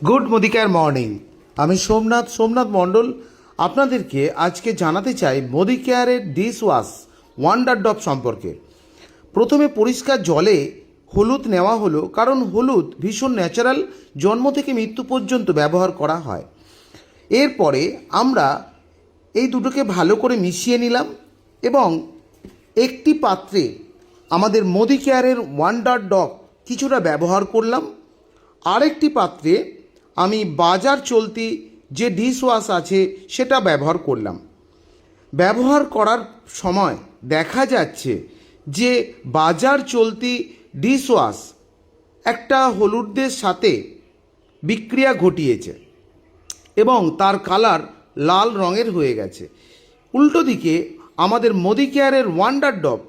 Good মোদিকার morning. আমি সোমনাথ মণ্ডল আপনাদেরকে আজকে জানাতে চাই মোদি কেয়ারের ডিশ ওয়াশ ওয়ান্ডার ড্রপ সম্পর্কে। প্রথমে পরিষ্কার জলে হলুদ নেওয়া হলো, কারণ হলুদ ভীষণ ন্যাচারাল, জন্ম থেকে মৃত্যু পর্যন্ত ব্যবহার করা হয়। এরপরে আমরা এই দুটোকে ভালো করে মিশিয়ে নিলাম এবং একটি পাত্রে আমাদের মোদি কেয়ারের ওয়ান্ডার ড্রপ কিছুটা ব্যবহার করলাম। আরেকটি পাত্রে আমি বাজার চলতি যে ডিশ ওয়াশ আছে সেটা ব্যবহার করলাম। ব্যবহার করার সময় দেখা যাচ্ছে যে বাজার চলতি ডিশ ওয়াশ একটা হলুদের সাথে বিক্রিয়া ঘটিয়েছে এবং তার কালার লাল রঙের হয়ে গেছে। উল্টো দিকে আমাদের মোদি কেয়ারের ওয়ান্ডার ড্রপ,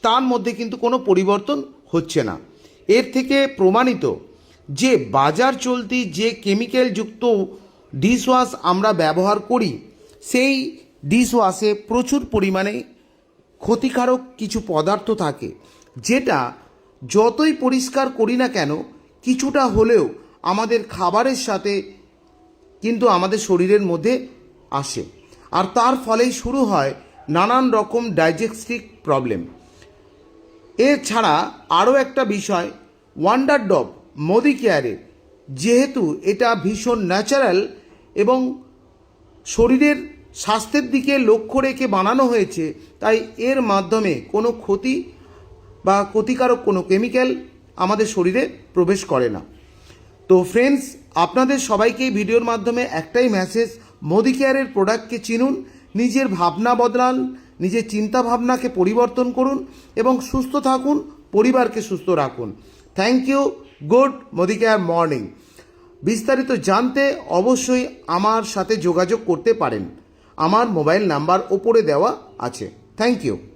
তার মধ্যে কিন্তু কোনো পরিবর্তন হচ্ছে না। এর থেকে প্রমাণিত যে বাজার চলতি যে কেমিক্যালযুক্ত ডিশ ওয়াশ আমরা ব্যবহার করি, সেই ডিশ ওয়াশে প্রচুর পরিমাণে ক্ষতিকারক কিছু পদার্থ থাকে, যেটা যতই পরিষ্কার করি না কেন কিছুটা হলেও আমাদের খাবারের সাথে কিন্তু আমাদের শরীরের মধ্যে আসে, আর তার ফলেই শুরু হয় নানান রকম ডাইজেস্টিভ প্রবলেম। এছাড়া আরও একটা বিষয়, ওয়ান্ডার ড্রপ মোদি কেয়ারে যেহেতু এটা ভীষণ ন্যাচারাল এবং শরীরের স্বাস্থ্যের দিকে লক্ষ্য রেখে বানানো হয়েছে, তাই এর মাধ্যমে কোনো ক্ষতি বা ক্ষতিকারক কোনো কেমিক্যাল আমাদের শরীরে প্রবেশ করে না। তো ফ্রেন্ডস, আপনাদের সবাইকে ভিডিওর মাধ্যমে একটাই মেসেজ, মোদি কেয়ারের প্রোডাক্টকে চিনুন, নিজের ভাবনা বদলান, নিজের চিন্তা ভাবনাকে পরিবর্তন করুন এবং সুস্থ থাকুন, পরিবারকে সুস্থ রাখুন। Thank you. Good Modi care morning. বিস্তারিত জানতে অবশ্যই আমার সাথে যোগাযোগ করতে পারেন। আমার মোবাইল নাম্বার ওপরে দেওয়া আছে। Thank you.